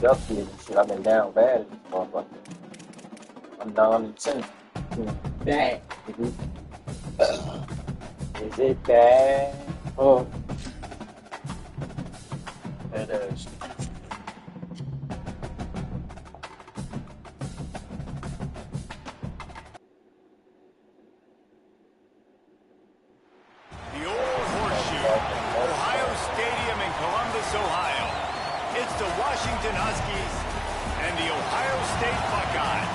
Yucky and shit. I've been down bad in this motherfucker. I'm down in 10. Bad. Is it bad? Oh. It is. The old horseshoe, Ohio Stadium in Columbus, Ohio. It's the Washington Huskies and the Ohio State Buckeyes.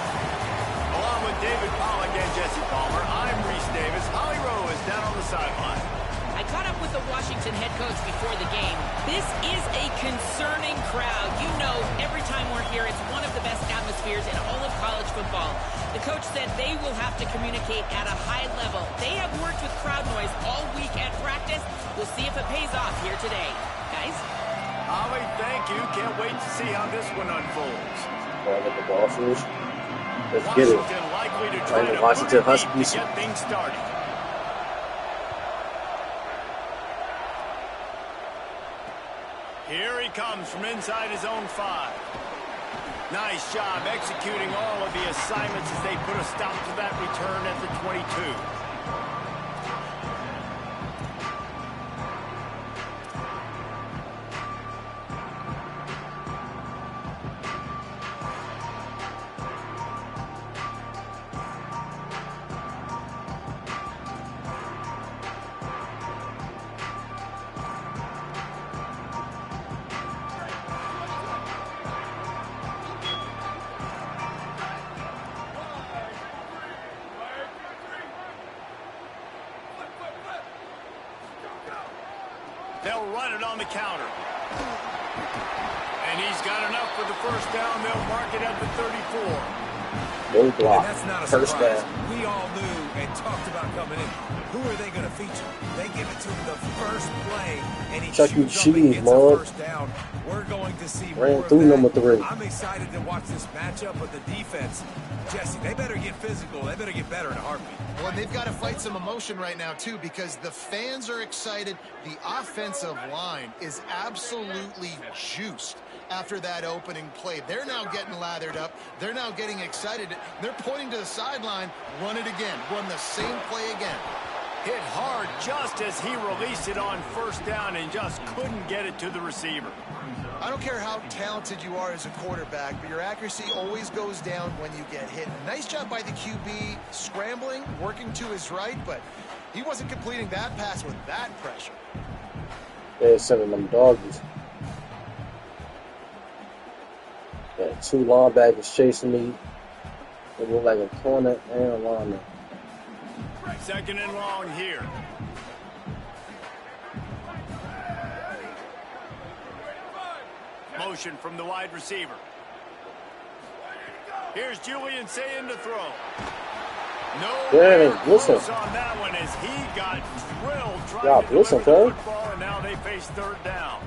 Along with David Pollack and Jesse Palmer, I'm Reese Davis. Holly Rowe is down on the sideline. I caught up with the Washington head coach before the game. This is a concerning crowd. You know, every time we're here, it's one of the best atmospheres in all of college football. The coach said they will have to communicate at a high level. They have worked with crowd noise all week at practice. We'll see if it pays off here today. Guys? Holly, thank you. Can't wait to see how this one unfolds. Well, with the Dolphins. Let's get it. Washington likely to try to Washington move Huskies. to get things started. Here he comes from inside his own 5. Nice job executing all of the assignments as they put a stop to that return at the 22. They'll run it on the counter. And he's got enough for the first down. They'll mark it at the 34. No block. And that's not a First surprise. down. We all knew and talked about coming in. Who are they going to feature? They give it to him the first play, and he Chuck E. shoots up and Cheese, gets a Lord. first down. We're going to see Ran more through of that. number 3. I'm excited to watch this matchup with the defense. Jesse, they better get physical. They better get better in a heartbeat. Well, they've got to fight some emotion right now, too, because the fans are excited. The offensive line is absolutely juiced after that opening play. They're now getting lathered up. They're now getting excited. They're pointing to the sideline. Run it again. Run the same play again. Hit hard just as he released it on first down and just couldn't get it to the receiver. I don't care how talented you are as a quarterback, but your accuracy always goes down when you get hit. Nice job by the QB scrambling, working to his right, but he wasn't completing that pass with that pressure. They're sending them doggies. Got 2 linebackers chasing me. It look like a corner and a lineman. Second and long here. Motion from the wide receiver. Here's Julian saying to throw. No listen. on that one as he got drilled trying Yeah, to deliver the football, and now they face third down.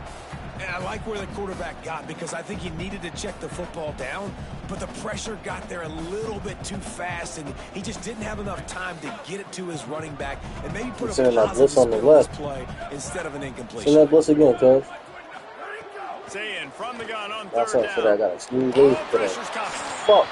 And I like where the quarterback got because I think he needed to check the football down, but the pressure got there a little bit too fast, and he just didn't have enough time to get it to his running back and maybe put a Sending that positive blitz on the spin on this left. play instead of an Send incompletion. that blitz again, cuz. Saying from the gun on That's third up for that. I down. got a smooth All lead for that. pressure's coming. Fuck.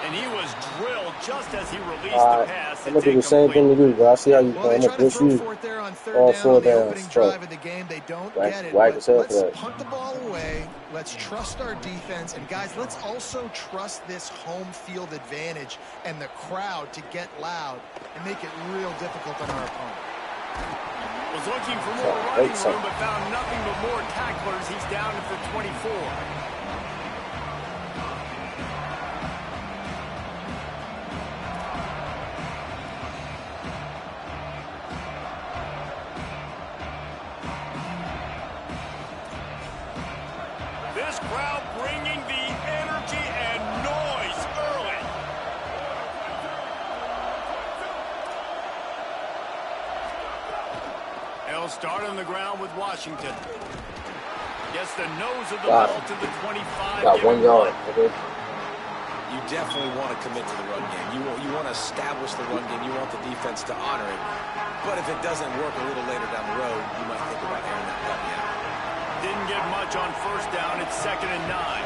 And he was drilled just as he released the Alright, pass. I'm gonna It's do the same thing to incomplete. you, bro. I see how you Well, play. they I'm try gonna to push throw you. for it there on third All down 4 on the downs, opening so. drive of the game. They don't Whack- get it. whack But his head let's for that. punt the ball away. Let's trust our defense. And, guys, let's also trust this home field advantage and the crowd to get loud and make it real difficult on our opponent. Was looking for more running room, but found nothing but more tacklers. He's down at the 24. This crowd bringing the energy and noise early. They'll start on the ground with Washington. Gets the nose of the Got ball it. to the 25. Got Give 1 him yard, one. nigga. You definitely want to commit to the run game. You want to establish the run game. You want the defense to honor it. But if it doesn't work a little later down the road, you might think about airing that puppy out. Didn't get much on first down. It's 2nd and 9.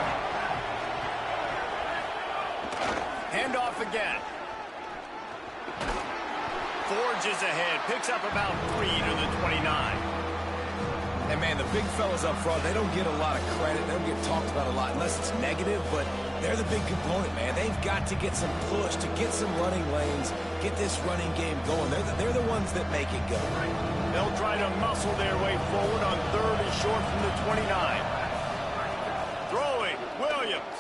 Handoff again. Forges ahead. Picks up about 3 to the 29. And, man, the big fellas up front, they don't get a lot of credit. They don't get talked about a lot unless it's negative, but they're the big component, man. They've got to get some push, to get some running lanes, get this running game going. They're the ones that make it go. They'll try to muscle their way forward on 3rd and short from the 29. Throwing, Williams.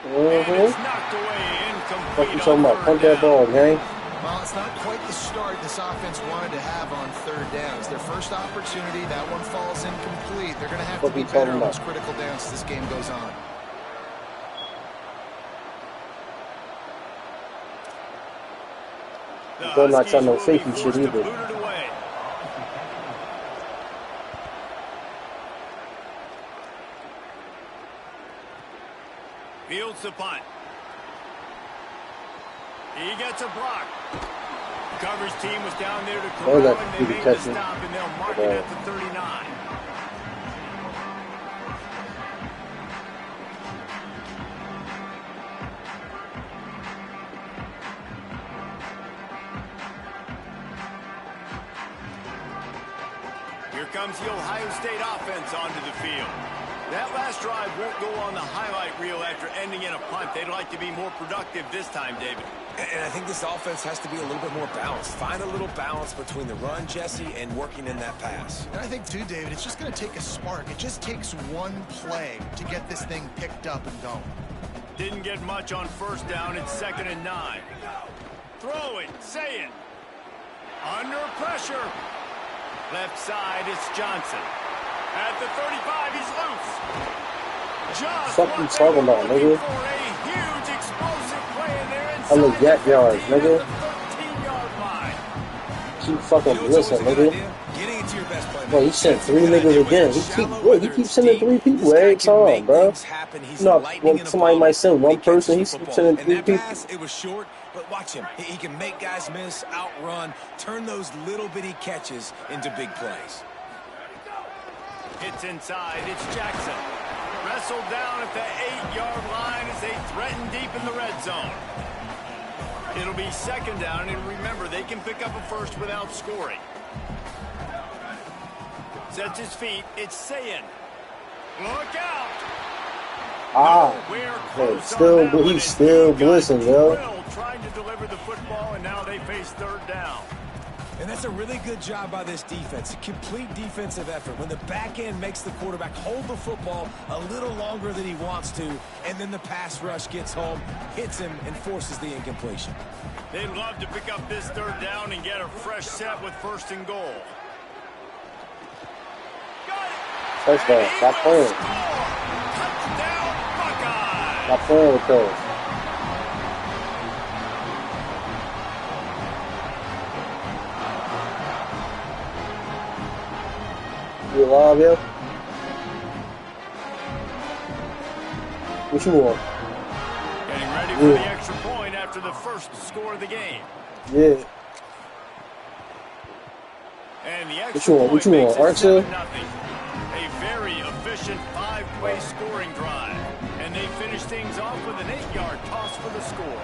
And it's knocked away, incomplete. What you talking about? Punt that ball, gang. Well, it's not quite the start this offense wanted to have on 3rd downs. Their first opportunity, that one falls incomplete. They're going to have to be better on those critical downs as this game goes on. They're not trying no safety shit either. Fields the punt. He gets a block. Coverage team was down there to corral him. They made the stop, and they'll mark it at the 39. Here comes the Ohio State offense onto the field. That last drive won't go on the highlight reel after ending in a punt. They'd like to be more productive this time, David. And I think this offense has to be a little bit more balanced. Find a little balance between the run, Jesse, and working in that pass. And I think, too, David, it's just going to take a spark. It just takes one play to get this thing picked up and going. Didn't get much on 1st down. It's 2nd and 9. Throw it. Say it. Under pressure. Left side, it's Johnson. At the 35, he's loose. Just what you talking about, nigga? For a huge explosive play in there inside. I look yak yards, nigga. 13-yard line. Keep fucking blitzing, nigga. Bro, he sent 3 niggas again. He keeps sending 3 people every time, bro. You know, when somebody might send 1 person, he's sending 3 people. It was short, but watch him. He can make guys miss, outrun, turn those little bitty catches into big plays. It's inside. It's Jackson. Wrestled down at the 8-yard line as they threaten deep in the red zone. It'll be 2nd down, and remember, they can pick up a first without scoring. Sets his feet. It's Sayin. Look out! He's still blitzing, yo. Trying to deliver the football, and now they face 3rd down. And that's a really good job by this defense. A complete defensive effort. When the back end makes the quarterback hold the football a little longer than he wants to, and then the pass rush gets home, hits him, and forces the incompletion. They'd love to pick up this 3rd down and get a fresh set with 1st and goal. Touchdown. Stop playing. Touchdown, Buckeyes. Stop playing with those. You alive, yo? What you want? Getting ready for the extra point after the first score of the game. Yeah. And the extra point What you want? Archer? A very efficient 5-play scoring drive. And they finish things off with an 8-yard toss for the score.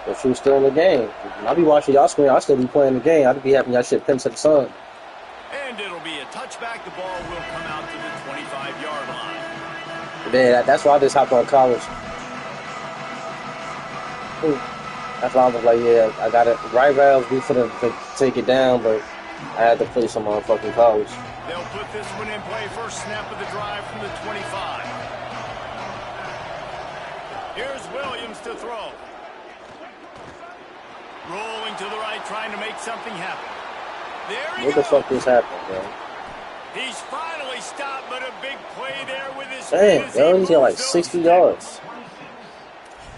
If she was still in the game, I'll be watching y'all screen. I'll still be playing the game. I'd be having y'all shit pinned to the sun. And it'll be a touchback. The ball will come out to the 25-yard line. Man, that's why I just hopped on college. That's why I was like, yeah, I got it. Right valves be for them to take it down, but I had to play some fucking college. They'll put this one in play. First snap of the drive from the 25. Here's Williams to throw. Rolling to the right, trying to make something happen. There he goes. What the fuck just happened, bro? He's finally stopped, but a big play there with his Damn, yo, he's got like 60 yards.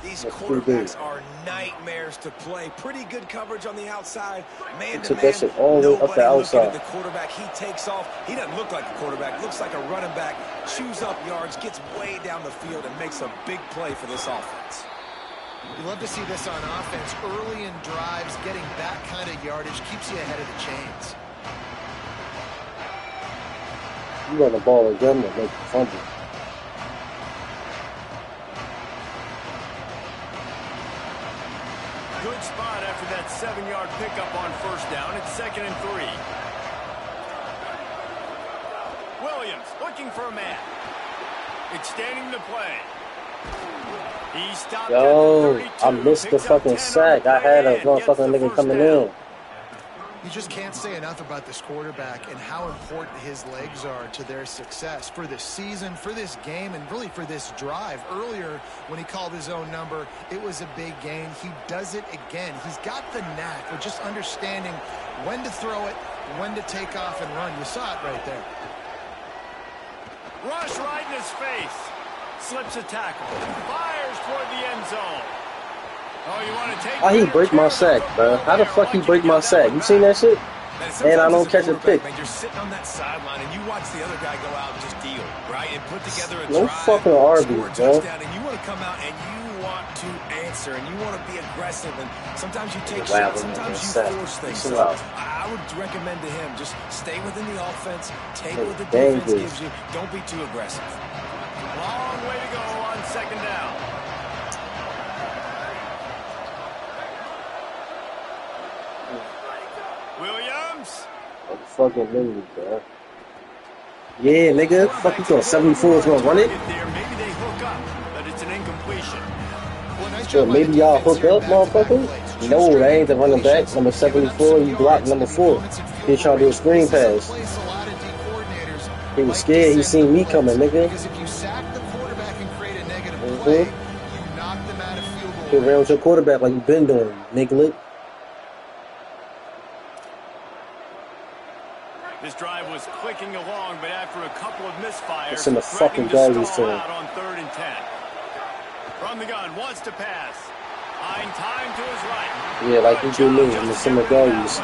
These quarterbacks are nightmares to play. Pretty good coverage on the outside. Man to took that shit all the way up the outside. The quarterback, he takes off. He doesn't look like a quarterback. Looks like a running back. Chews up yards, gets way down the field, and makes a big play for this offense. You love to see this on offense. Early in drives, getting that kind of yardage keeps you ahead of the chains. You run the ball again to make the fumble. after that 7-yard pickup on first down. It's 2nd and 3. Williams looking for a man. Extending the play. He stopped Yo, at the 32. I missed the fucking sack. I had a motherfucking nigga coming in. You just can't say enough about this quarterback and how important his legs are to their success for this season, for this game, and really for this drive. Earlier, when he called his own number, it was a big gain. He does it again. He's got the knack of just understanding when to throw it, when to take off and run. You saw it right there. Rush right in his face. Slips a tackle. Fires toward the end zone. Oh, you want to take How he break my sack, bro? How the fuck he break my sack? You seen that shit? And I don't catch a pick. You're sitting on that sideline and you watch the other guy go out and just deal, right? And put together a No drive, fucking Arby's, bro. touchdown, and you want to come out and you want to answer and you want to be aggressive. And sometimes you take Wow, shots, sometimes you sack. force things. Chill So out. I would recommend to him just stay within the offense, take That's what the defense dangerous. gives you. Don't be too aggressive. Long way to go on 2nd down. Williams. Fucking nigga, bro. Yeah, nigga. Fuck you thought 74 is gonna run it? Maybe they hook up, but it's an incompletion. Well, nice Yo, job by maybe the y'all defense hook here, up, back to back motherfucker? plays. No, that ain't the running back. Number 74, you blocked number 4. He trying to do a screen pass. He was scared. He seen me coming, nigga. Because if you sack the quarterback and create a negative play, you knock them out of field goal Get around with your quarterback like you been doing, nigga. This drive was clicking along, but after a couple of misfires, It's in the fucking threatening doggies to stall to him. out on 3rd and 10. From the gun, wants to pass. Buying time to his right. Yeah, like you do me in the summer doggies.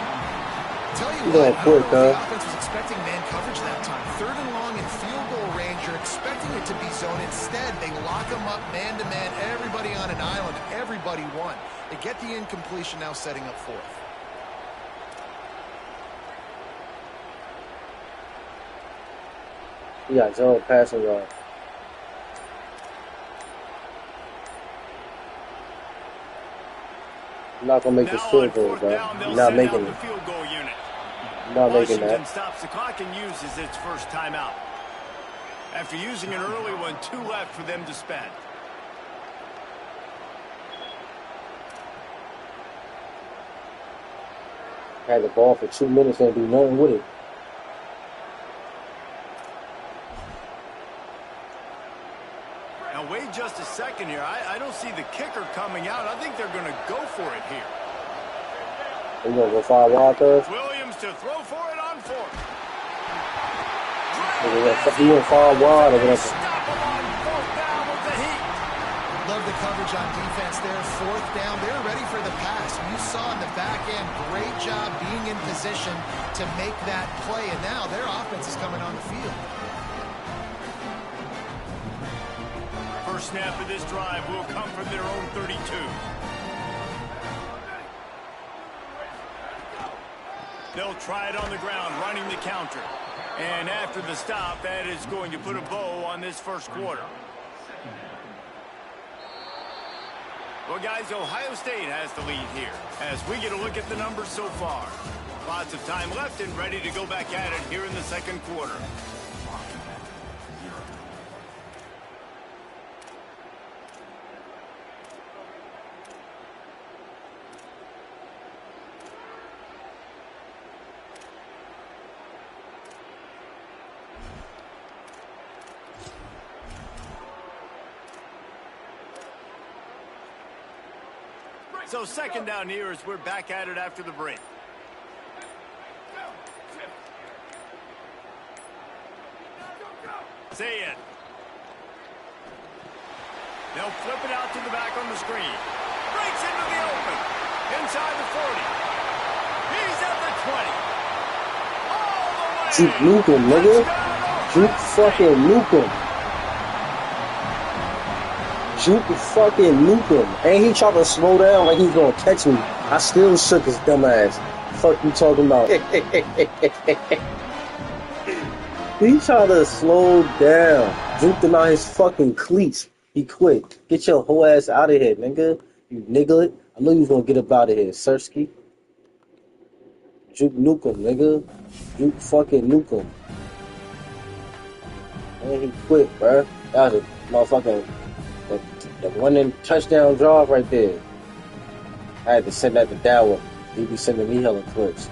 Tell you You what, going I quick, don't know if huh? the offense was expecting man coverage that time. 3rd and long in field goal range. You're expecting it to be zone. Instead, they lock them up man-to-man. Everybody on an island. Everybody won. They get the incompletion, now setting up 4th. He got zero passing yard. You're not gonna make this Now field on goal, 4th bro. down, they'll You're not send making out it. the field goal unit. You're not making Washington that. stops the clock and uses its first timeout. After using an early one, 2 left for them to spend. Had the ball for 2 minutes and do nothing with it. Now wait just a second here. I don't see the kicker coming out. I think they're going to go for it here. You gonna go 5 wide, cuz? Williams to throw for it on 4th. You went 5 wide or whatever. Stop him on 4th down with the heat. Love the coverage on defense there. 4th down. They're ready for the pass. You saw in the back end, great job being in position to make that play. And now their offense is coming on the field. First snap of this drive will come from their own 32. They'll try it on the ground, running the counter. And after the stop, that is going to put a bow on this first quarter. Well, guys, Ohio State has the lead here as we get a look at the numbers so far. Lots of time left and ready to go back at it here in the second quarter. So second down here as we're back at it after the break. Say it. They'll flip it out to the back on the screen. Breaks into the open. Inside the 40. He's at the 20. All the way. Juke nuke him, nigga. Juke fucking nuke him. Juke fucking nuke him. And he tried to slow down like he's gonna catch me. I still shook his dumb ass. Fuck you talking about? He tried to slow down. Juked him out his fucking cleats. He quit. Get your whole ass out of here, nigga. You nigga. I knew you was gonna get up out of here, Sersky. Juke Nukem, nigga. Juke fucking Nukem. And he quit, bruh. That was a motherfucking the winning touchdown drive right there. I had to send that to Dawa. He be sending me hella clips.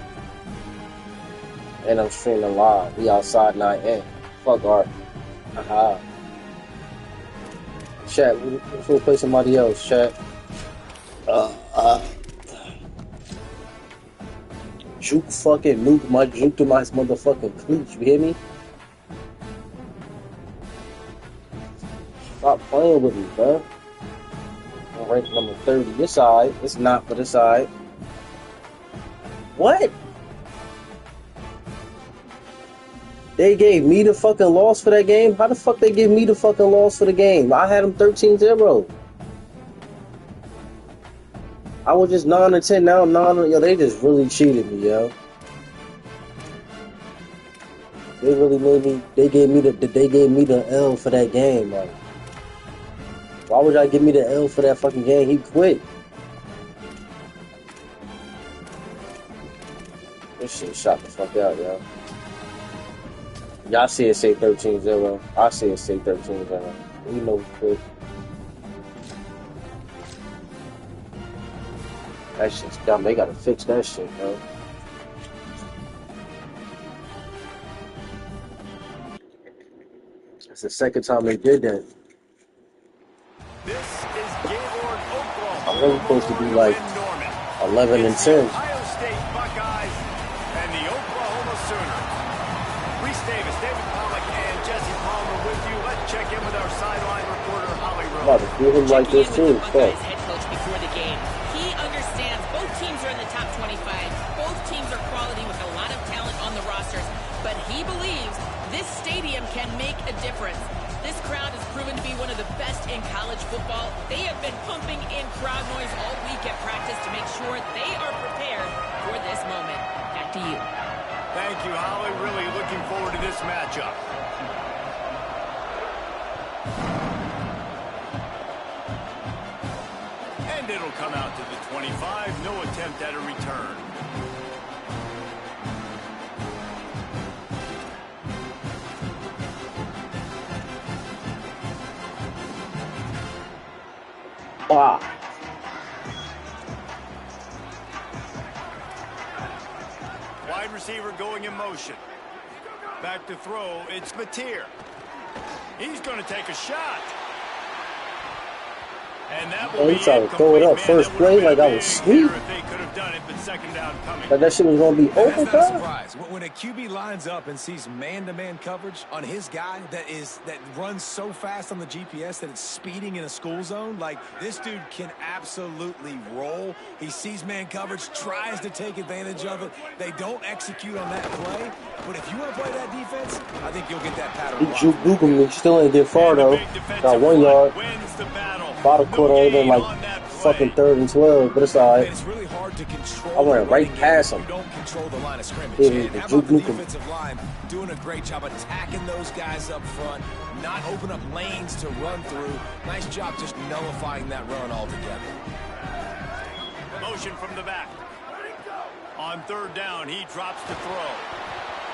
And I'm streaming live. We outside 9 Fuck Art. Haha. Chat, we'll play somebody else, chat. Juke fucking nuke my juke to my motherfucking cleats, you hear me? Stop playing with me, bro. I'm ranked number 30. This side. It's not for this side. What? They gave me the fucking loss for that game? How the fuck they give me the fucking loss for the game? I had them 13-0. I was just 9-10, now 9. Yo, they just really cheated me, yo. They really made me. They gave me the L for that game, like. Why would y'all give me the L for that fucking game? He quit. This shit shot the fuck out, yo. Y'all see it say 13-0. I see it say 13-0. We know he quit. That shit's dumb. They gotta fix that shit, bro. That's the second time they did that. This is Gaylord, Oklahoma. I'm really supposed to be like 11-10. Ohio State Buckeyes and the Oklahoma Sooners. Reese Davis, David Pollack, and Jesse Palmer with you. Let's check in with our sideline reporter, Holly Rowe. I'm about to feel him like this too. Fuck. Head coach before the game. He understands both teams are in the top 25. Both teams are quality with a lot of talent on the rosters. But he believes this stadium can make a difference. This crowd has proven to be one of the best in college football. They have been pumping in crowd noise all week at practice to make sure they are prepared for this moment. Back to you. Thank you, Holly. Really looking forward to this matchup. And it'll come out to the 25. No attempt at a return. Wow. Wide receiver going in motion. Back to throw. It's Mateer. He's going to take a shot. And that will He tried to throw it up first play like I was sweet. If they could have done it, but second down coming. Like that shit was gonna be over, That's not a bro. surprise. When a QB lines up and sees man-to-man coverage on his guy that runs so fast on the GPS that it's speeding in a school zone, like this dude can absolutely roll. He sees man coverage, tries to take advantage of it. They don't execute on that play, but if you want to play that defense, I think you'll get that pattern. He juke Google me. Still ain't get far though. Got 1 yard. Wins the battle. Bottom quarter ain't been like fucking 3rd and 12, but it's alright. It's really hard to control. I went right past him. You don't control the line of scrimmage. Yeah, And the how juke about the nuke 'em. defensive line doing a great job attacking those guys up front, not open up lanes to run through. Nice job just nullifying that run altogether. Motion from the back. On 3rd down, he drops to throw.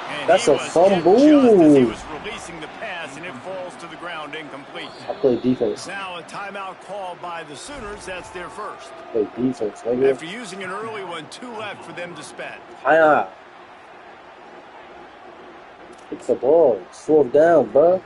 And That's he a was hit fumble. just as he was releasing the pass, and it falls to the ground incomplete. I play defense. Now a timeout called by the Sooners. That's their first. Play defense, nigga. After using an early one, 2 left for them to spend. Hiya. It's the ball. It's 4th down, bro.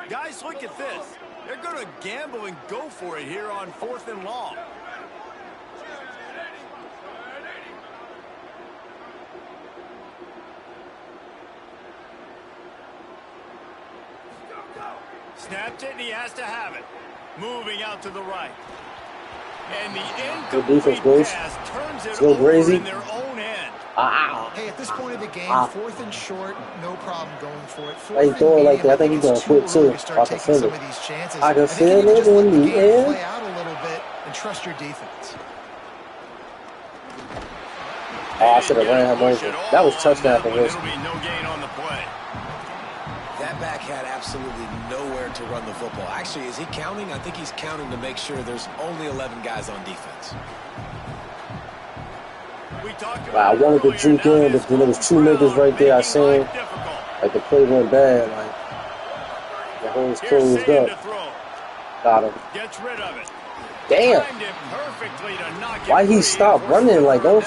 Guys, look at this. They're going to gamble and go for it here on 4th and long. Snapped it, and he has to have it. Moving out to the right. And the Good defense, incomplete boys. pass turns it Still over crazy. in their own end. Ah. Hey, at this point of the game, Ah. 4th and short, no problem going for it. Hey, Fourth throw it and like that. I think medium, he's it's gonna quit, too early too. to start I can taking feel some it. of these chances. I can think feel you it just in let the the game air. play out a little bit and trust your defense. Oh, I should have ran him over. That was touchdown for Wilson. No gain on the play. That back had absolutely nowhere to run the football. Actually, is he counting? I think he's counting to make sure there's only 11 guys on defense. Wow, I wanted to juke in, but then there was two niggas right there I seen. Like the play went bad. Like the hole's closed up. Got him. Gets rid of it. Damn. Why he stop running? Like don't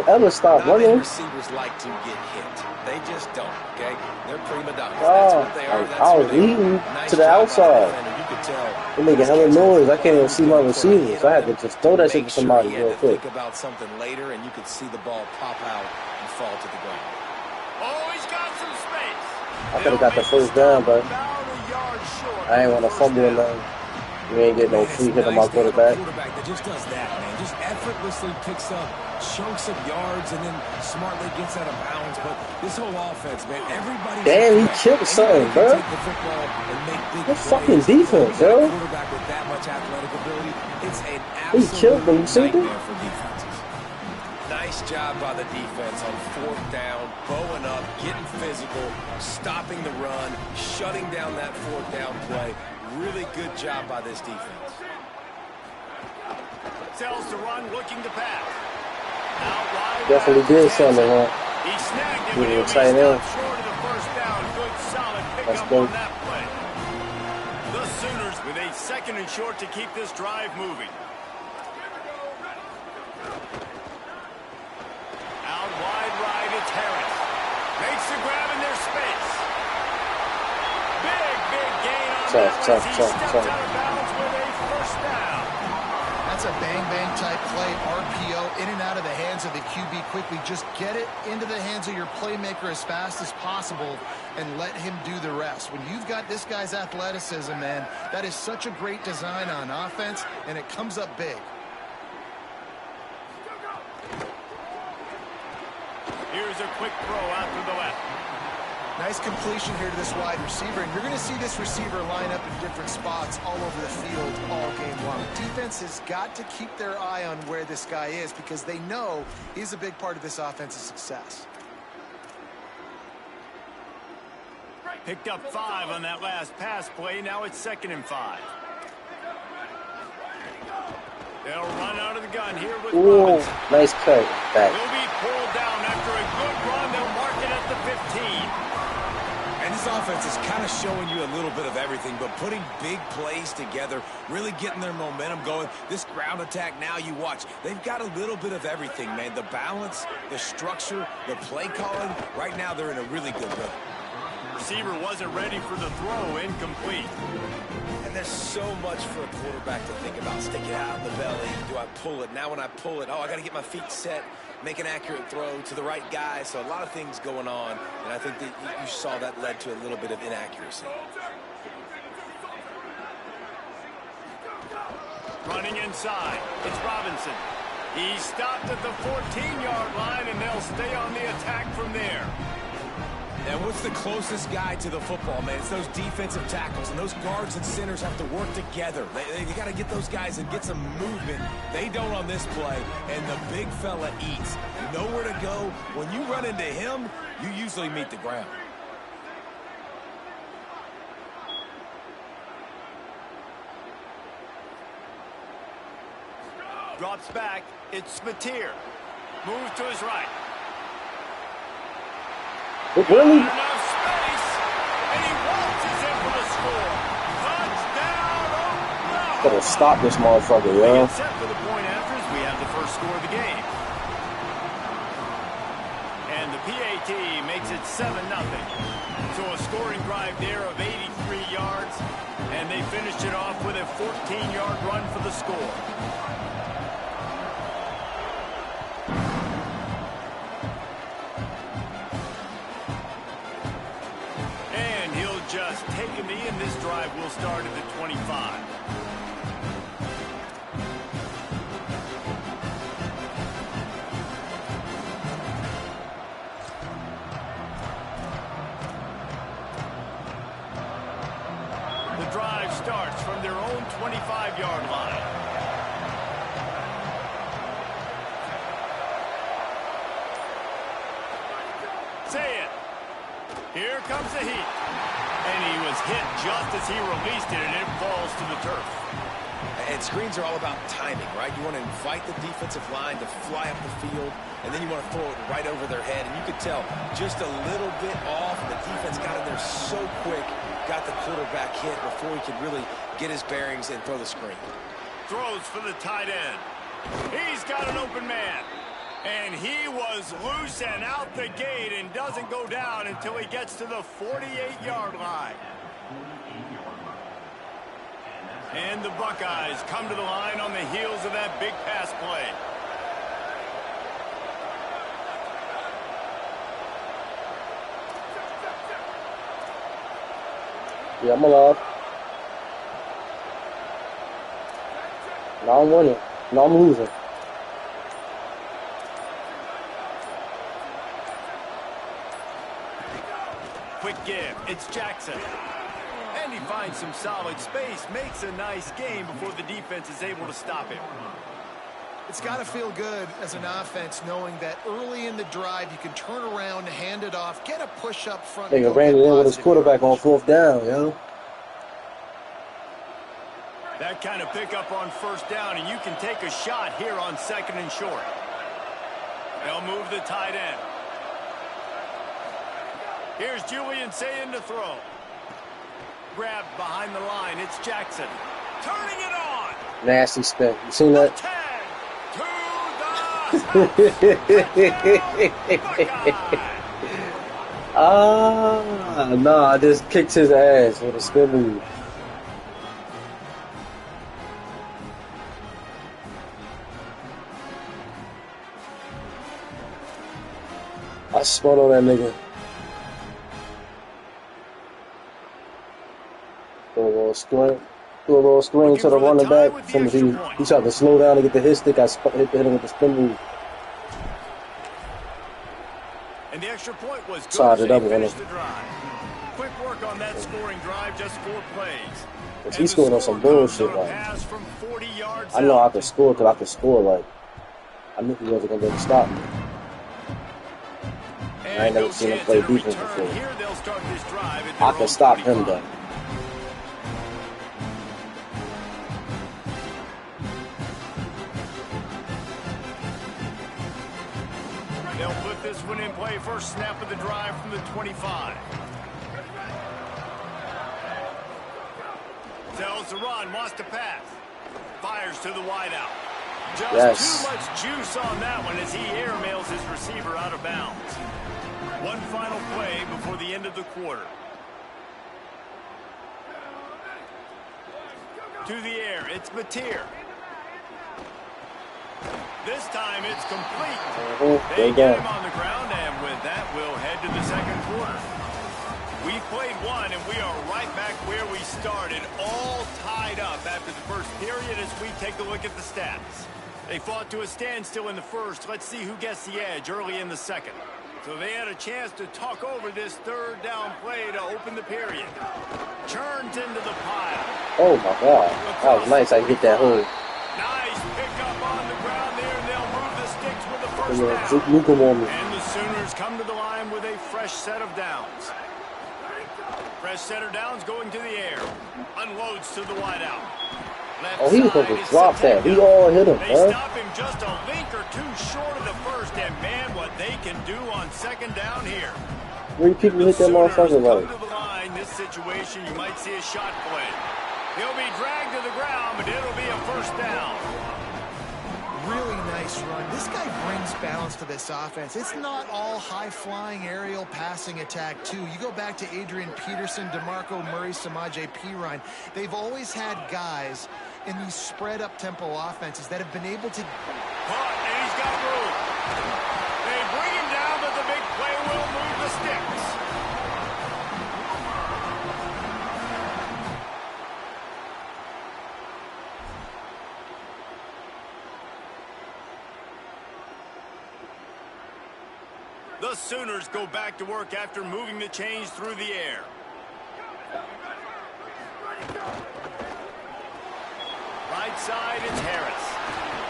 ever stop running. Receivers like to get hit. They just don't. Okay, they're prima donnas. Oh, That's what they are. like, I was leading to the outside. You could tell. They're making hella noise. I can't even see my receivers. I had to just throw that shit to somebody real quick. Think about something later, and you could see the ball pop out and fall to the ground. Oh, he's got some space. I could have got the first down, but I ain't want to fumble or nothing. You ain't get no free hit on my quarterback. Quarterback that just does that, man. Just effortlessly picks up chunks of yards and then smartly gets out of bounds. But this whole offense, man, everybody. Damn, he killed something, bro. What fucking defense, yo? Quarterback with that much athletic ability, it's an He killed them, you see that? nightmare for defenses. Nice job by the defense on fourth down, bowing up, getting physical, stopping the run, shutting down that fourth down play. Really good job by this defense. Tells to run, looking to pass. Out wide. Definitely did something, huh? He snagged it. He He'll was be tight end. stopped short of the first down. Good, solid That's pickup good. on that play. The Sooners with a second and short to keep this drive moving. Out wide right, it's Harris. Makes the grab in their space. Big gain on that. He stepped out of bounds with a first down. That's a bang-bang type play, RPO, in and out of the hands of the QB quickly. Just get it into the hands of your playmaker as fast as possible and let him do the rest. When you've got this guy's athleticism, man, that is such a great design on offense, and it comes up big. Here's a quick throw out to the left. Nice completion here to this wide receiver, and you're going to see this receiver line up in different spots all over the field all game long. Defense has got to keep their eye on where this guy is because they know he's a big part of this offense's success. Picked up 5 on that last pass play. Now it's 2nd and 5. They'll run out of the gun here with Robinson. Nice cut back. He'll be pulled down after a good run. They'll mark it at the 15. And this offense is kind of showing you a little bit of everything, but putting big plays together, really getting their momentum going. This ground attack now, you watch, they've got a little bit of everything, man. The balance, the structure, the play calling. Right now, they're in a really good rhythm. Receiver wasn't ready for the throw. Incomplete. And there's so much for a quarterback to think about. Stick it out in the belly. Do I pull it? Now when I pull it, I got to get my feet set, make an accurate throw to the right guy. So a lot of things going on, and I think that you saw that led to a little bit of inaccuracy. Running inside. It's Robinson. He's stopped at the 14-yard line, and they'll stay on the attack from there. And what's the closest guy to the football, man? It's those defensive tackles, and those guards and centers have to work together. They got to get those guys and get some movement. They don't on this play, and the big fella eats. Nowhere to go. When you run into him, you usually meet the ground. Drops back. It's Mateer. Moves to his right. Really? Enough space, and he waltzes in for the score. Touchdown, Oklahoma! Gotta stop this motherfucker, yo. Set for the point afters, we have the first score of the game. And the PAT makes it 7-0. So a scoring drive there of 83 yards, and they finished it off with a 14-yard run for the score. Just take a knee, and this drive will start at the 25. The drive starts from their own 25-yard line. say it. Here comes the heat. And he was hit just as he released it, and it falls to the turf. And screens are all about timing, right? You want to invite the defensive line to fly up the field, and then you want to throw it right over their head. And you could tell just a little bit off, and the defense got in there so quick, got the quarterback hit before he could really get his bearings and throw the screen. Throws for the tight end. He's got an open man. And he was loose and out the gate and doesn't go down until he gets to the 48-yard line. And the Buckeyes come to the line on the heels of that big pass play. Yeah, I'm alive. Now I'm winning. Now I'm losing. Quick give. It's Jackson. And he finds some solid space, makes a nice game before the defense is able to stop him. It's got to feel good as an offense knowing that early in the drive you can turn around, hand it off, get a push up front. Nigga ran it in with his quarterback on 4th down, yo. That kind of pickup on 1st down, and you can take a shot here on 2nd and short. They'll move the tight end. Here's Julian Sayin to throw. Grabbed behind the line. It's Jackson. Turning it on. Nasty spin. You seen that? Nah, I just kicked his ass with a spin move. I spun on that nigga. Threw a little screen to the running back. He tried to slow down to get the hit stick. I hit him with the spin move. And the extra point was good. Sorry, the double one. Quick work on that scoring drive, just 4 plays. Cause he scored on some bullshit. Like, I know I could score because I could score. Like, I knew he wasn't gonna be able to stop me. I ain't never seen him play defense before. I can stop him though. They'll put this one in play. First snap of the drive from the 25. Tells to run, wants to pass. Fires to the wideout. Just too much juice on that one as he airmails his receiver out of bounds. One final play before the end of the quarter. To the air, it's Mateer. This time it's complete. They get him on the ground, and with that, we'll head to the 2nd quarter. We've played one, and we are right back where we started, all tied up after the first period as we take a look at the stats. They fought to a standstill in the first. Let's see who gets the edge early in the 2nd. So they had a chance to talk over this 3rd down play to open the period. Churns into the pile. Oh my God, that was nice. I hit that hole. Nice pickup on the ground there, and they'll move the sticks with the 1st down. And the Sooners come to the line with a fresh set of downs. Fresh set of downs going to the air. Unloads to the wideout. Oh, he was supposed to drop that. We all hit him, They stop him just a link or two short of the first, and man, what they can do on 2nd down here. 3 people hit that motherfucker right. To the line, this situation, you might see a shot play. He'll be dragged to the ground, but it'll be a 1st down. Really nice run. This guy brings balance to this offense. It's not all high-flying aerial passing attack, too. You go back to Adrian Peterson, DeMarco Murray, Samaje Perine. They've always had guys in these spread-up tempo offenses that have been able to... And he's got room. They bring him down, but the big play will move the sticks. The Sooners go back to work after moving the chains through the air. Right side, it's Harris.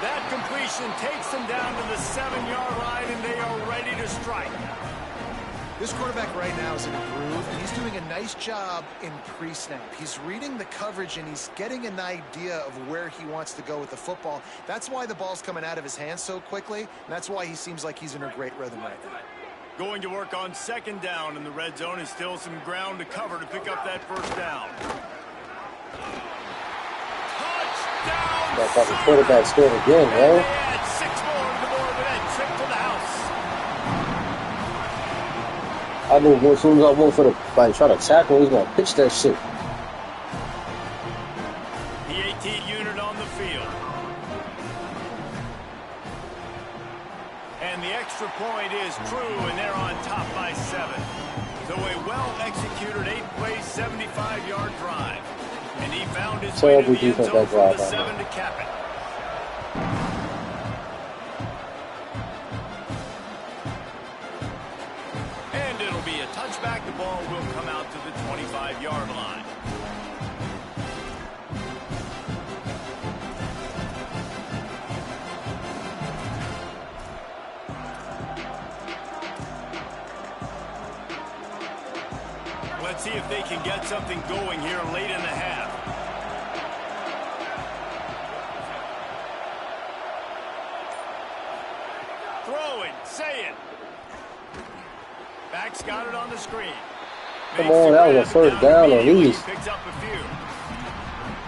That completion takes them down to the 7-yard line, and they are ready to strike. This quarterback right now is in a groove, and he's doing a nice job in pre-snap. He's reading the coverage, and he's getting an idea of where he wants to go with the football. That's why the ball's coming out of his hands so quickly, and that's why he seems like he's in a great rhythm right now. Going to work on second down in the red zone, and still some ground to cover to pick up that first down. Touchdown! That fucking quarterback scored again, man. Add 6 more to the board with that trip to the house. I knew as soon as I went for the try to tackle, he's gonna pitch that shit. The 18 unit on the field. And the extra point is true, and they're on top by 7. So a well-executed 8-play, 75-yard drive. And he found his way to the end zone from the 7 to cap it. And it'll be a touchback. The ball will come out to the 25-yard line. Let's see if they can get something going here late in the half. Throwing, say it. Back's got it on the screen. Come on, that was a first down at least. Picks up a few.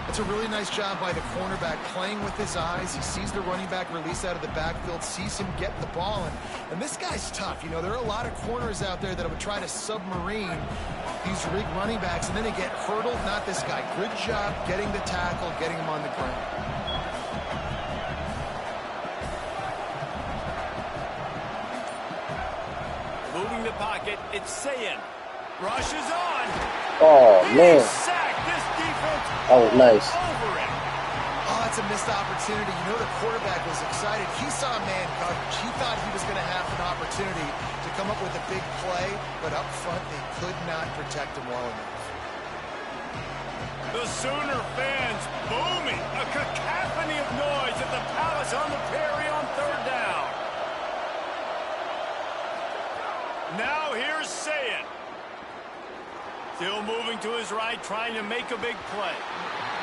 It's a really nice job by the cornerback playing with his eyes. He sees the running back release out of the backfield, sees him get the ball. And this guy's tough. You know, there are a lot of corners out there that would try to submarine these rig running backs, and then they get hurdled. Not this guy. Good job getting the tackle, getting him on the ground. Moving the pocket, it's Sayin. Rush is on. Oh, man. Sack. This defense That was nice. over it. Oh, that's a missed opportunity. You know, the quarterback was excited. He saw man coverage. He thought he was going to have an opportunity to come up with a big play, but up front, they could not protect him well enough. The Sooner fans booming. A cacophony of noise at the Palace on the Prairie on third down. Now here's Sayin. Still moving to his right, trying to make a big play.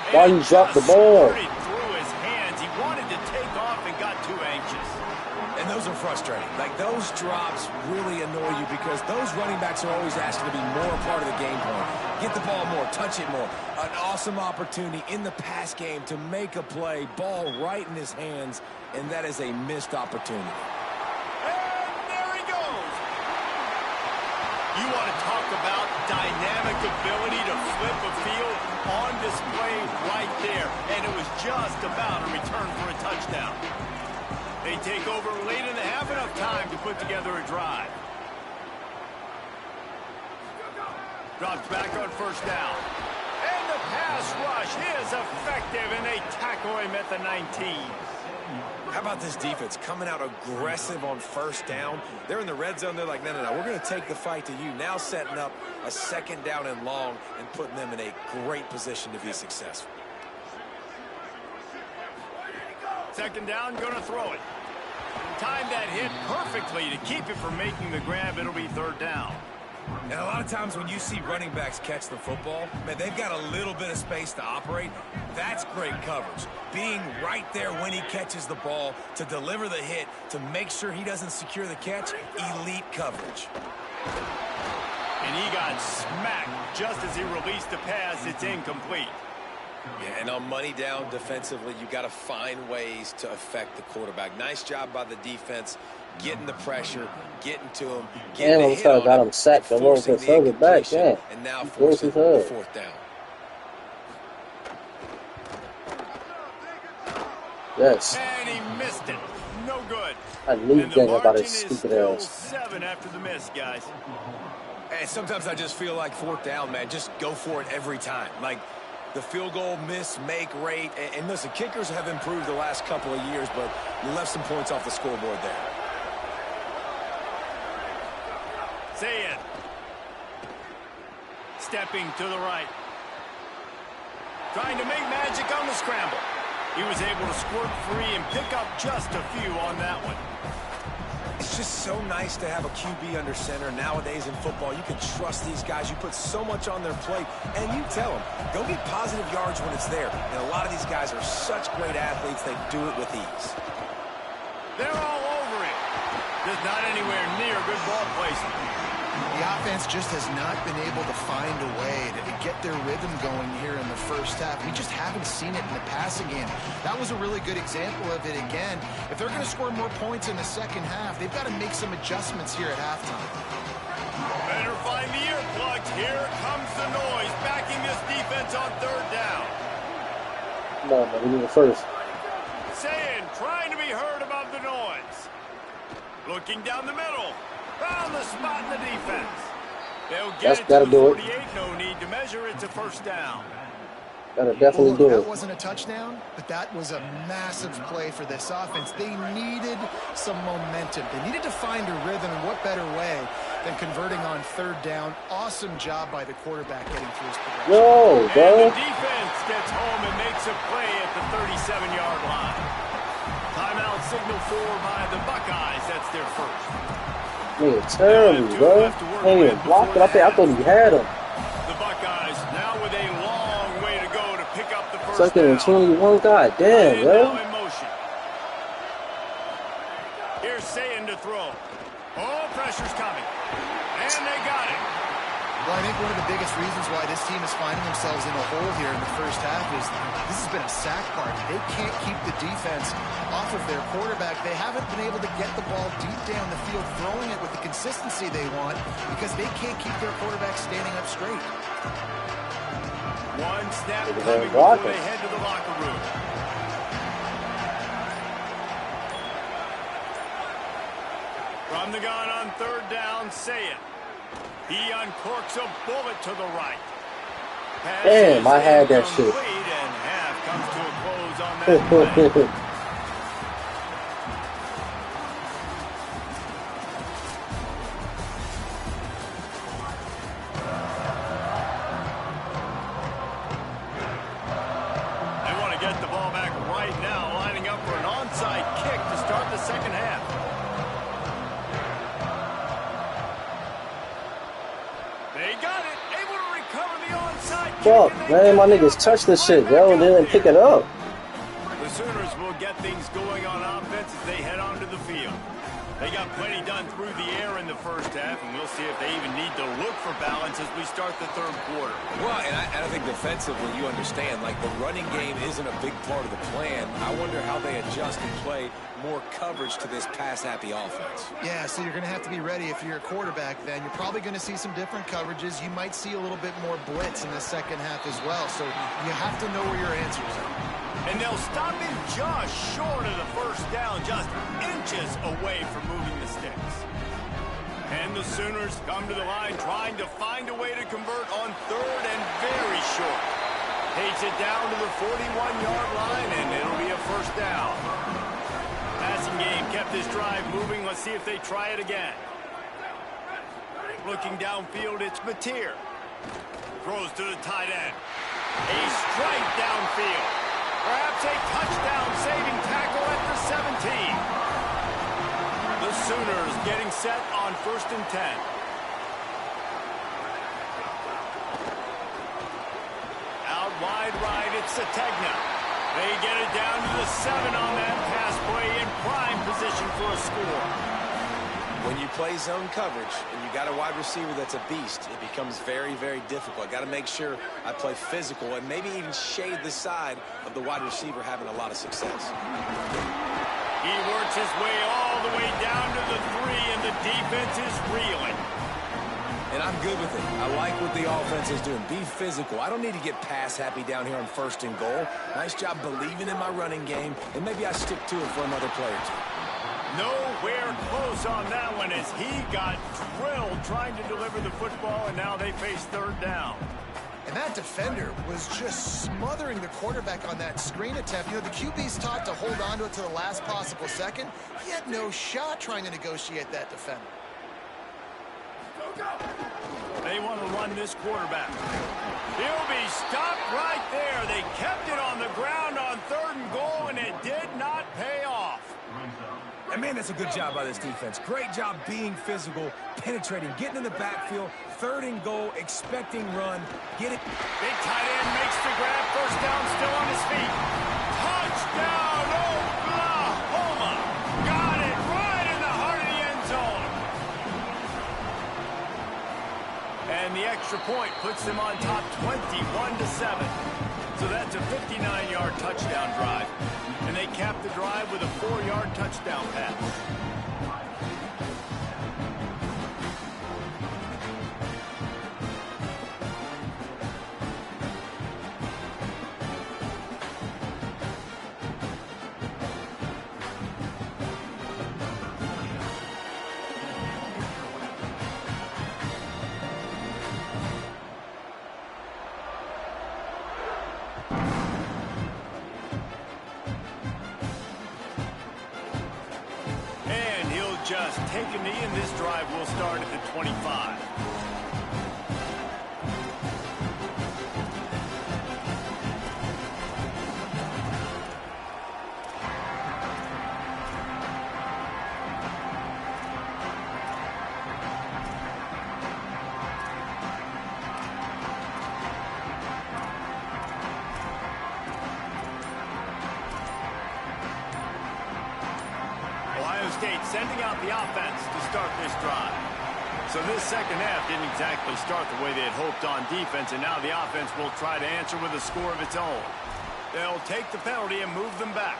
Why you dropped the ball? Through his hands. He wanted to take off and got too anxious. And those are frustrating. Like, those drops really annoy you because those running backs are always asking to be more a part of the game plan. Get the ball more, touch it more. An awesome opportunity in the pass game to make a play, ball right in his hands, and that is a missed opportunity. And there he goes. You want to talk about dynamic ability to flip a field on display right there. And it was just about a return for a touchdown. They take over late in the half, enough time to put together a drive. Drops back on first down. And the pass rush is effective, and they tackle him at the 19. How about this defense coming out aggressive on first down? They're in the red zone. They're like, no, we're going to take the fight to you. Now setting up a second down and long and putting them in a great position to be successful. Second down, going to throw it. Time that hit perfectly to keep it from making the grab. It'll be third down. And a lot of times when you see running backs catch the football, man, they've got a little bit of space to operate. That's great coverage. Being right there when he catches the ball to deliver the hit, to make sure he doesn't secure the catch, elite coverage. And he got smacked just as he released the pass. It's incomplete. Yeah, and on money down defensively, you got to find ways to affect the quarterback. Nice job by the defense, getting the pressure, getting to him, getting the hit on him, got him sacked. The Lord could throw it back, yeah. And now forcing the fourth down. Yes. And he missed it. No good. I knew And the that about margin his is stupid still ass. 7 after the miss, guys. And sometimes I just feel like fourth down, man, just go for it every time. Like, the field goal miss, make rate. And listen, kickers have improved the last couple of years, but you left some points off the scoreboard there. Sayin. Stepping to the right. Trying to make magic on the scramble. He was able to squirt free and pick up just a few on that one. It's just so nice to have a QB under center. Nowadays in football, you can trust these guys. You put so much on their plate, and you tell them, go get positive yards when it's there. And a lot of these guys are such great athletes, they do it with ease. They're all over it. Just not anywhere near good ball placement. The offense just has not been able to find a way to get their rhythm going here in the first half. We just haven't seen it in the passing game. That was a really good example of it again. If they're going to score more points in the second half, they've got to make some adjustments here at halftime. Better find the earplugs. Here comes the noise, backing this defense on third down. Come on, man. We need it first. Saying, trying to be heard above the noise. Looking down the middle. Found the spot in the defense. They'll get it to the 48. No need to measure. It's a first down. Gotta definitely do it. That wasn't a touchdown, but that was a massive play for this offense. They needed some momentum. They needed to find a rhythm, and what better way than converting on third down. Awesome job by the quarterback getting through his progression. Yo, bro. And the defense gets home and makes a play at the 37-yard line. Timeout signal for by the Buckeyes. That's their first. Man, terrible, bro. Ain't even blocked it. I thought he had him. The Buckeyes now with a long way to go to pick up the first Second and down. 21. God damn, bro. Now in motion. Here's Sayin to throw. Oh, pressure's coming. And they got it. Well, I think one of the biggest reasons why this team is finding themselves in a hole here in the first half is this has been a sack party. They can't keep the defense off of their quarterback. They haven't been able to get the ball deep down the field, throwing it with the consistency they want because they can't keep their quarterback standing up straight. One snap coming before they head to the locker room. From the gun on third down, Sayin. He uncorks a bullet to the right. Damn, I had that shit. And half comes to a close on that play. They want to get the ball back right now, lining up for an onside kick to start the second half. They got it. Able to recover the onside kick. Fuck, man, my niggas touched this shit, bro, and didn't pick it up. The Sooners will get things going on offense as they head onto the field. They got plenty done through the air in the first half, and we'll see if they even need to look for balance as we start the third quarter. Well, and I think defensively, you understand, like the running game isn't a big part of the plan. I wonder how they adjust and play more coverage to this pass-happy offense. Yeah, so you're going to have to be ready if you're a quarterback then. You're probably going to see some different coverages. You might see a little bit more blitz in the second half as well, so you have to know where your answers are. And they'll stop him just short of the first down, just inches away from moving the sticks. And the Sooners come to the line trying to find a way to convert on third and very short. Takes it down to the 41-yard line, and it'll be a first down. Passing game kept this drive moving. Let's see if they try it again. Looking downfield, it's Mateer. Throws to the tight end. A strike downfield. Perhaps a touchdown-saving tackle at the 17. The Sooners getting set on 1st and 10. Out wide right, it's Sategna. They get it down to the 7 on that pass play in prime position for a score. When you play zone coverage and you got a wide receiver that's a beast, it becomes very, very difficult. Got to make sure I play physical and maybe even shade the side of the wide receiver having a lot of success. He works his way all the way down to the 3, and the defense is reeling. And I'm good with it. I like what the offense is doing. Be physical. I don't need to get pass happy down here on 1st and goal. Nice job believing in my running game, and maybe I stick to it for another play or two. Nowhere close on that one as he got drilled trying to deliver the football, and now they face third down. And that defender was just smothering the quarterback on that screen attempt. You know, the QB's taught to hold on to it to the last possible second. He had no shot trying to negotiate that defender. They want to run this quarterback. He'll be stopped right there. They kept it on the ground on 3rd and goal, and it did not pay off. And, man, that's a good job by this defense. Great job being physical, penetrating, getting in the backfield, 3rd and goal, expecting run, get it. Big tight end makes the grab. First down, still on his feet. Touchdown, Oklahoma. Got it right in the heart of the end zone. And the extra point puts them on top 21-7. So that's a 59-yard touchdown drive. And they cap the drive with a 4-yard touchdown pass. Just take a knee, and this drive will start at the 25. State sending out the offense to start this drive. So this second half didn't exactly start the way they had hoped on defense, and now the offense will try to answer with a score of its own. They'll take the penalty and move them back.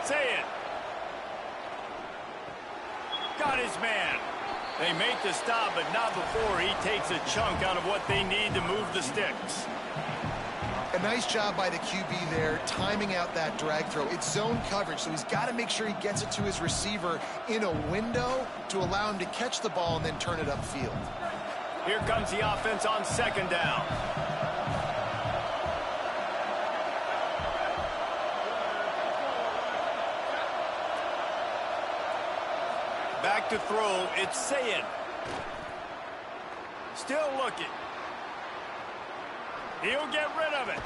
Say it. Got his man. They make the stop, but not before he takes a chunk out of what they need to move the sticks. A nice job by the QB there, timing out that drag throw. It's zone coverage, so he's got to make sure he gets it to his receiver in a window to allow him to catch the ball and then turn it upfield. Here comes the offense on second down. Back to throw, it's Sayin. Still looking. He'll get rid of it.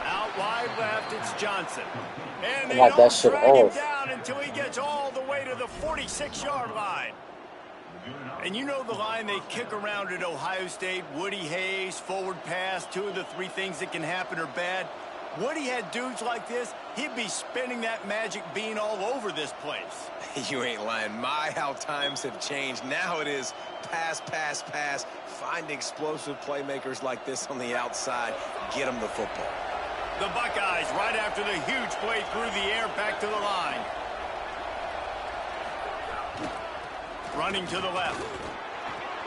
Out wide left, it's Johnson. And they don't drag him down until he gets all the way to the 46-yard line. And you know the line they kick around at Ohio State, Woody Hayes, forward pass, 2 of the 3 things that can happen are bad. Woody had dudes like this, he'd be spinning that magic bean all over this place. You ain't lying. My, how times have changed. Now it is pass, pass, pass. Find explosive playmakers like this on the outside. Get them the football. The Buckeyes right after the huge play through the air back to the line. Running to the left.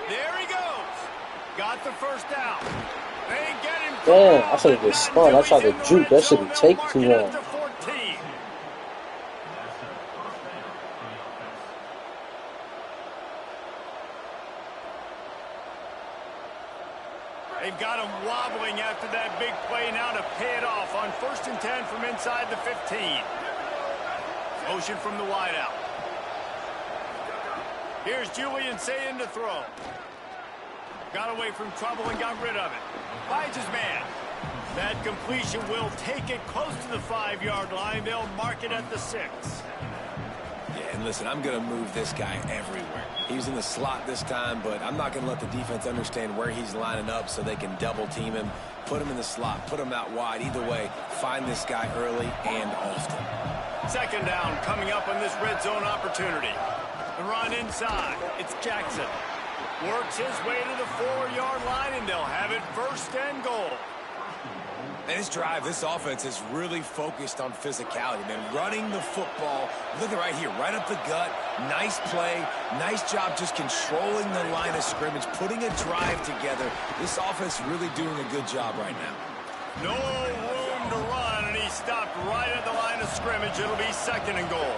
There he goes. Got the first down. They get him. Damn, I should have just spun. I tried to juke. That should have taken too long. They've got him wobbling after that big play now to pay it off on 1st and 10 from inside the 15. Motion from the wideout. Here's Julian Sayin to throw. Got away from trouble and got rid of it. Finds his man. That completion will take it close to the 5-yard line. They'll mark it at the 6. Yeah, and listen, I'm going to move this guy everywhere. He's in the slot this time, but I'm not going to let the defense understand where he's lining up so they can double team him, put him in the slot, put him out wide. Either way, find this guy early and often. Second down coming up on this red zone opportunity. The run inside. It's Jackson. Works his way to the 4-yard line, and they'll have it 1st and goal. And this drive, this offense is really focused on physicality, man. Running the football, look at right here, right up the gut. Nice play, nice job just controlling the line of scrimmage, putting a drive together. This offense really doing a good job right now. No room to run, and he stopped right at the line of scrimmage. It'll be 2nd and goal.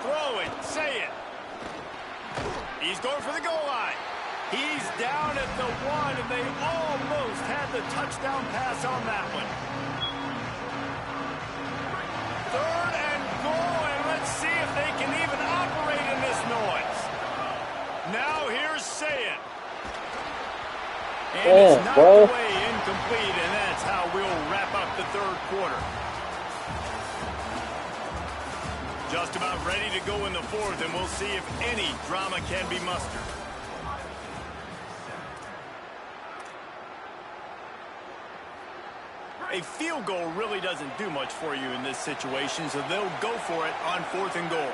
Throw it, say it. He's going for the goal line. He's down at the 1, and they almost touchdown pass on that one. 3rd and goal, and let's see if they can even operate in this noise. Now here's Saying. And it's knocked away, incomplete, and that's how we'll wrap up the 3rd quarter. Just about ready to go in the 4th, and we'll see if any drama can be mustered. A field goal really doesn't do much for you in this situation, so they'll go for it on 4th and goal.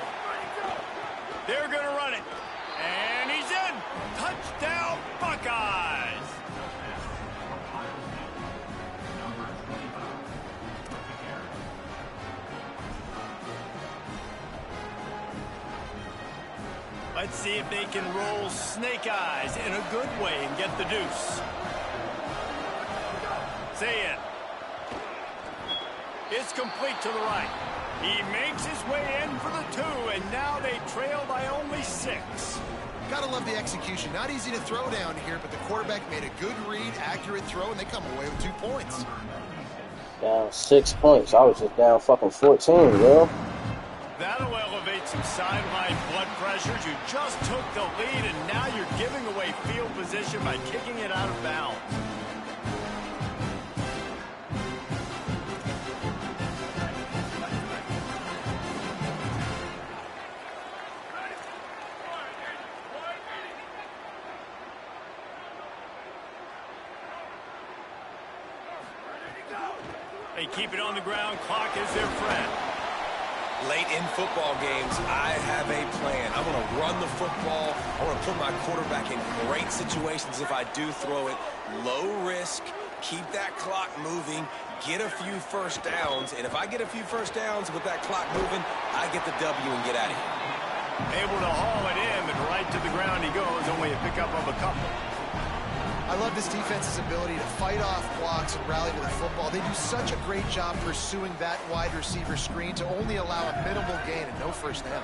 They're going to run it. And he's in. Touchdown, Buckeyes. Let's see if they can roll snake eyes in a good way and get the deuce. Saying. It's complete to the right. He makes his way in for the 2, and now they trail by only 6. Gotta love the execution. Not easy to throw down here, but the quarterback made a good read, accurate throw, and they come away with 2 points. Down 6 points. I was just down fucking 14, yo. That'll elevate some sideline blood pressures. You just took the lead, and now you're giving away field position by kicking it out of bounds. They keep it on the ground. Clock is their friend. Late in football games, I have a plan. I'm going to run the football. I want to put my quarterback in great situations if I do throw it. Low risk, keep that clock moving, get a few first downs. And if I get a few first downs with that clock moving, I get the W and get out of here. Able to haul it in, but right to the ground he goes. Only a pickup of a couple. I love this defense's ability to fight off blocks and rally to the football. They do such a great job pursuing that wide receiver screen to only allow a minimal gain and no first down.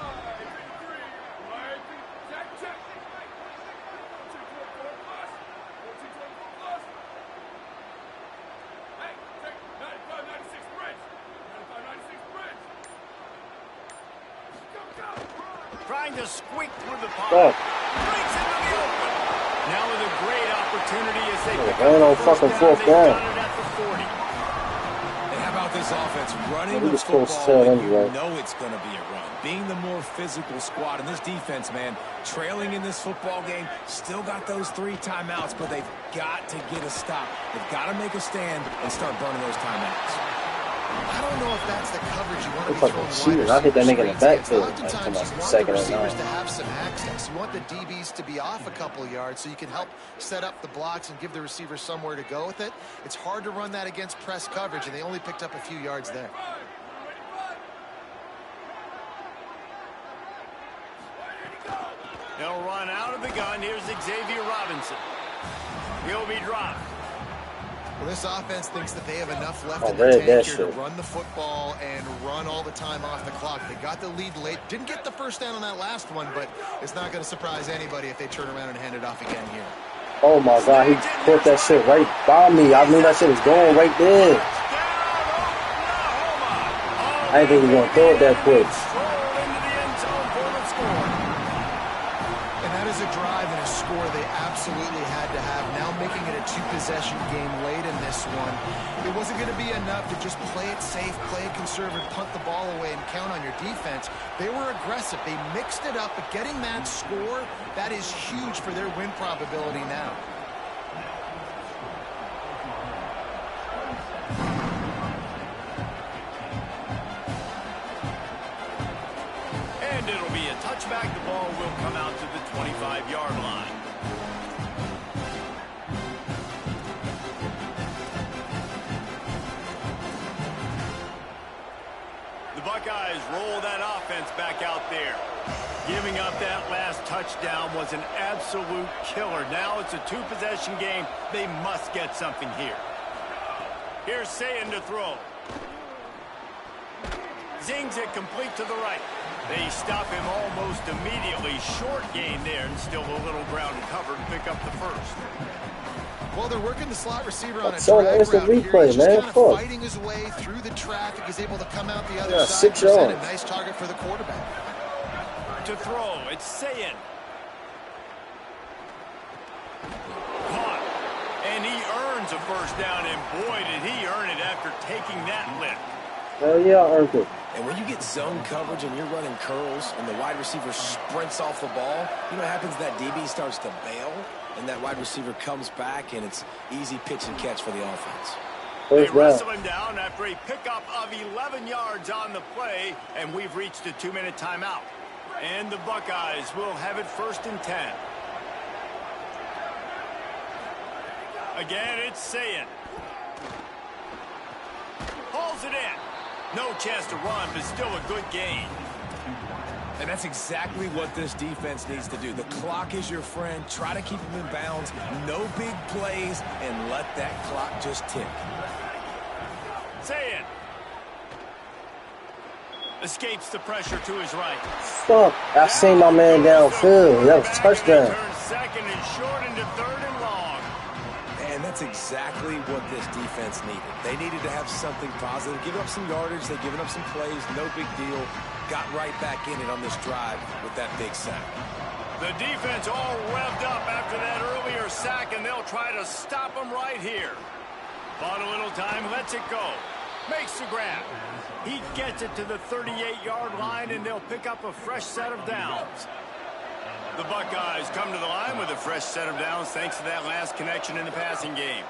Trying to squeak through the pocket. Breaks into the open. Now with a great opportunity as they pick up the first down. They've done it at the 40. And how about this offense running the football when you know it's going to be a run? Being the more physical squad. And this defense, man, trailing in this football game, still got those 3 timeouts, but they've got to get a stop. They've got to make a stand and start burning those timeouts. I don't know if that's the coverage you want to be throwing wide. I hit that nigga in the backfield. Oftentimes you want the receivers to have some access. You want the DBs to be off a couple yards so you can help set up the blocks and give the receivers somewhere to go with it. It's hard to run that against press coverage, and they only picked up a few yards there. They'll run out of the gun. Here's Xavier Robinson. He'll be dropped. Well, this offense thinks that they have enough left in the tank here to run the football and run all the time off the clock. They got the lead late. Didn't get the first down on that last one, but it's not going to surprise anybody if they turn around and hand it off again here. Oh, my God. He put that shit right by me. I knew that shit was going right there. I didn't think he was going to throw it that quick. And that is a drive and a score they absolutely had to have. Now making it a 2-possession game late in this one. It wasn't going to be enough to just play it safe, play it conservative, punt the ball away, and count on your defense. They were aggressive. They mixed it up, but getting that score, that is huge for their win probability now. And it'll be a touchback. The ball will come out to the 25-yard line. The Buckeyes roll that offense back out there. Giving up that last touchdown was an absolute killer. Now it's a 2-possession game. They must get something here. Here's Saying to throw. Zings it complete to the right. They stop him almost immediately. Short gain there, and still a little ground to cover to pick up the first. Well, they're working the slot receiver on a So drag it's the route here. replay, He's man. just kind of Fuck. fighting his way through the traffic. He's able to come out the other Yeah, side and 6 present a yards. nice target for the quarterback. To throw, it's Sayin. Caught. And he earns a first down, and boy, did he earn it after taking that lift. Hell yeah, I earned it. And when you get zone coverage and you're running curls and the wide receiver sprints off the ball, you know what happens? That DB starts to bail, and that wide receiver comes back, and it's easy pitch and catch for the offense. They First down. wrestle him down after a pickup of 11 yards on the play, and we've reached a 2-minute timeout. And the Buckeyes will have it 1st and 10. Again, it's Sayin. Hauls it in. No chance to run, but still a good gain. And that's exactly what this defense needs to do. The clock is your friend. Try to keep them in bounds. No big plays, and let that clock just tick. Sayin. Escapes the pressure to his right. Fuck. I seen my man downfield. That was a touchdown. Turns second and short into 3rd and long. And that's exactly what this defense needed. They needed to have something positive. Give up some yardage. They've given up some plays. No big deal. Got right back in it on this drive with that big sack. The defense all revved up after that earlier sack, and they'll try to stop them right here. Bought a little time, lets it go. Makes the grab. He gets it to the 38-yard line, and they'll pick up a fresh set of downs. The Buckeyes come to the line with a fresh set of downs thanks to that last connection in the passing game.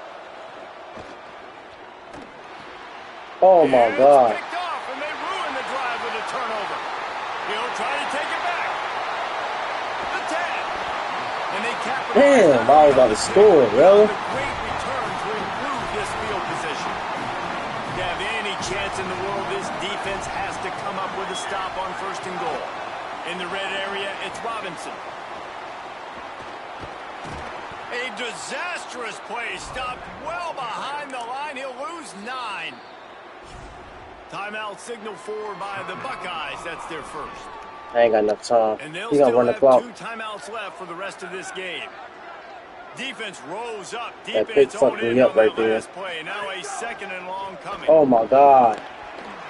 Oh my God. Picked off, and they ruin the drive with a turnover. He'll try to take it back. The 10. And they capitalize. Damn, I was about to score, bro. The great return to improve this field position. To have any chance in the world, this defense has to come up with a stop on 1st and goal. In the red area, it's Robinson. A disastrous play stopped well behind the line. He'll lose 9. Timeout signal for by the Buckeyes. That's their first. I ain't got enough time. And they'll He gonna still run the have clock. 2 timeouts left for the rest of this game. Defense rose up deep That in pick its own fucked me end up on right that there. last play. Now a 2nd and long coming. Oh my God.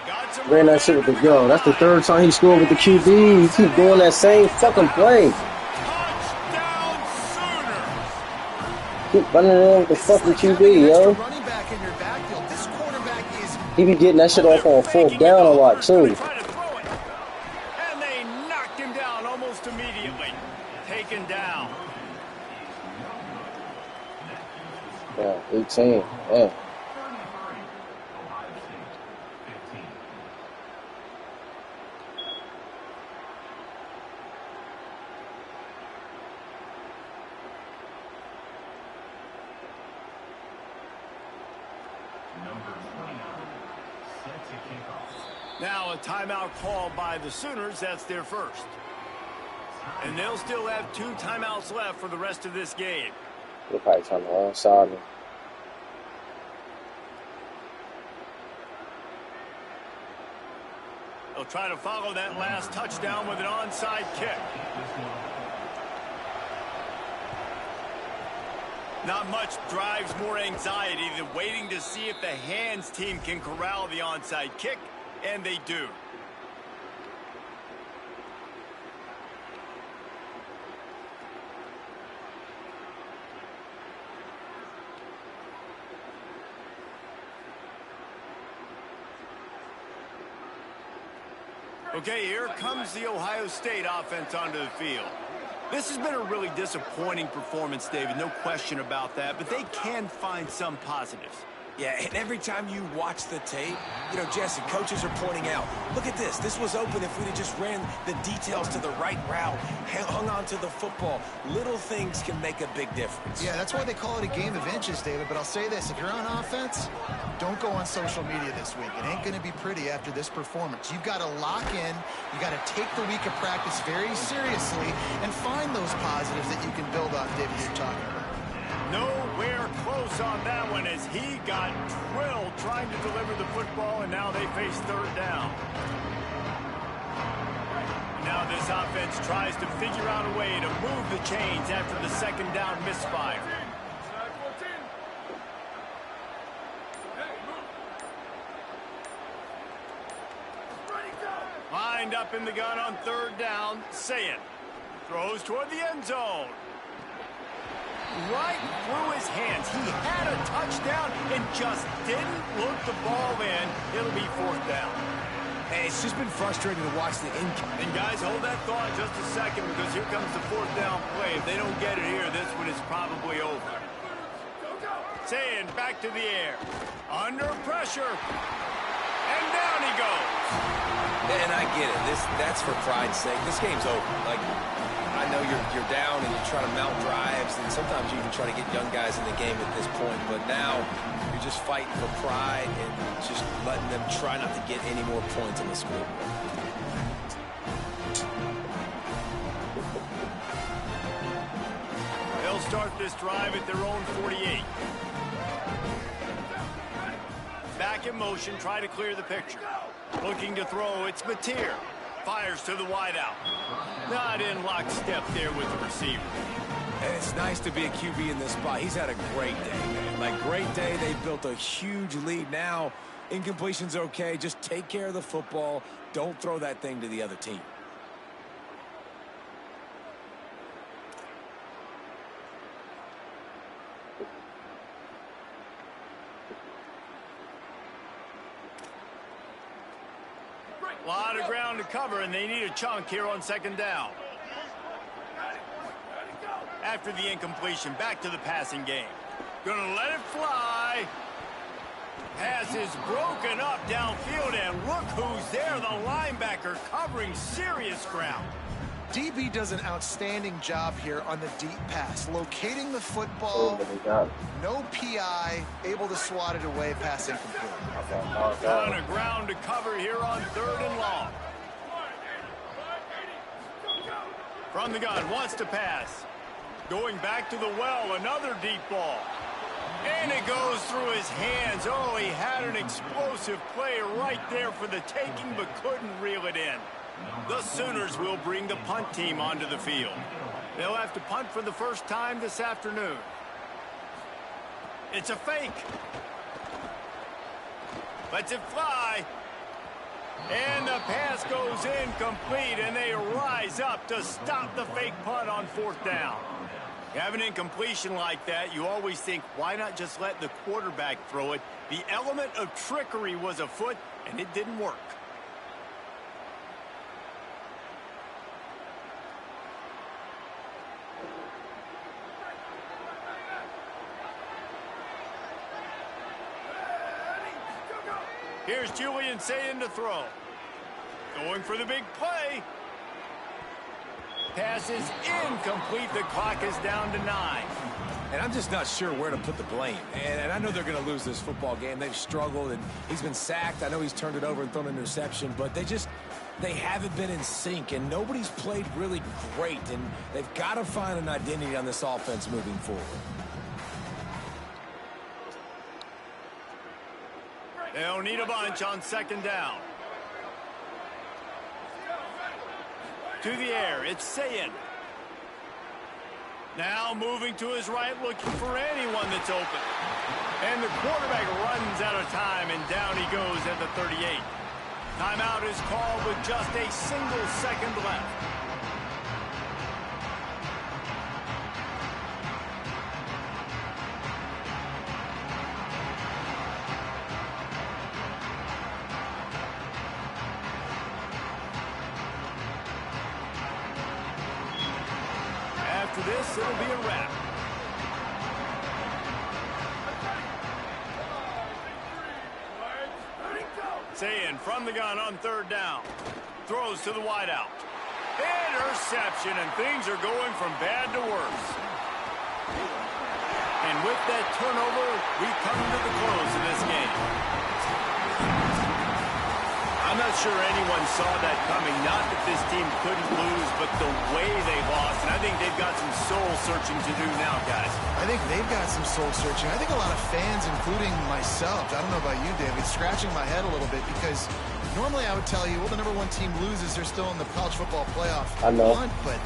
Got some Ran that shit with the go. That's the 3rd time he scored with the QB. He keep doing that same fucking play. Touchdown Sooners. Keep running in with the fucking QB, yo. Running back in your backfield. This quarterback is He be getting that shit off on 4th down a lot too. Try to throw it. And they knocked him down almost immediately. Taken down. Yeah, 18. Yeah. Now a timeout called by the Sooners. That's their first. And they'll still have 2 timeouts left for the rest of this game. They're probably trying to onside me. They'll try to follow that last touchdown with an onside kick. Not much drives more anxiety than waiting to see if the hands team can corral the onside kick, and they do. Okay, here comes the Ohio State offense onto the field. This has been a really disappointing performance, David, no question about that, but they can find some positives. Yeah, and every time you watch the tape, you know, Jesse, coaches are pointing out, look at this. This was open if we'd have just ran the details to the right route, hung on to the football. Little things can make a big difference. Yeah, that's why they call it a game of inches, David. But I'll say this, if you're on offense, don't go on social media this week. It ain't going to be pretty after this performance. You've got to lock in. You got to take the week of practice very seriously and find those positives that you can build on, David, you're talking about. Nowhere close on that one as he got drilled trying to deliver the football, and now they face 3rd down. Now this offense tries to figure out a way to move the chains after the 2nd down misfire. lined up in the gun on third down. Sayin throws toward the end zone. Right through his hands. He had a touchdown and just didn't look the ball in. It'll be fourth down. Hey, it's just been frustrating to watch the income. And guys, hold that thought just a second, because here comes the fourth down play. If they don't get it here, this one is probably over. Sayin back to the air. Under pressure. And down he goes. And I get it. That's for pride's sake. This game's over. Like, I know you're down and you're trying to mount drives, and sometimes you even try to get young guys in the game at this point. But now you're just fighting for pride and just letting them try not to get any more points on the scoreboard. They'll start this drive at their own 48. Back in motion, try to clear the picture. Looking to throw, it's Mateer. Fires to the wideout. Not in lockstep there with the receiver. And it's nice to be a QB in this spot. He's had a great day, man. Like, great day. They've built a huge lead. Now, incompletion's okay. Just take care of the football. Don't throw that thing to the other team. A lot of ground to cover, and they need a chunk here on second down. After the incompletion, back to the passing game. Gonna let it fly. Pass is broken up downfield, and look who's there, the linebacker covering serious ground. DB does an outstanding job here on the deep pass, locating the football, no PI, able to swat it away, pass incomplete. Ton of ground to cover here on third and long. From the gun, wants to pass. Going back to the well, another deep ball. And it goes through his hands. Oh, he had an explosive play right there for the taking, but couldn't reel it in. The Sooners will bring the punt team onto the field. They'll have to punt for the first time this afternoon. It's a fake. Lets it fly. And the pass goes incomplete, and they rise up to stop the fake punt on fourth down. You have an incompletion like that, you always think, why not just let the quarterback throw it? The element of trickery was afoot, and it didn't work. Here's Julian Sayin to throw. Going for the big play. Pass is incomplete. The clock is down to 9. And I'm just not sure where to put the blame. And I know they're going to lose this football game. They've struggled, and he's been sacked. I know he's turned it over and thrown an interception, but they haven't been in sync, and nobody's played really great, and they've got to find an identity on this offense moving forward. They'll need a bunch on second down. To the air, it's Sayin. Now moving to his right, looking for anyone that's open. And the quarterback runs out of time, and down he goes at the 38. Timeout is called with just a single second left. After this, it'll be a wrap. Sayin from the gun on third down. Throws to the wideout. Interception, and things are going from bad to worse. And with that turnover, we come to the close of this game. I'm not sure anyone saw that coming. Not that this team couldn't lose, but the way they lost. And I think they've got some soul-searching to do now, guys. I think they've got some soul-searching. I think a lot of fans, including myself, I don't know about you, David, scratching my head a little bit, because normally I would tell you, well, the #1 team loses, they're still in the college football playoff. I know. But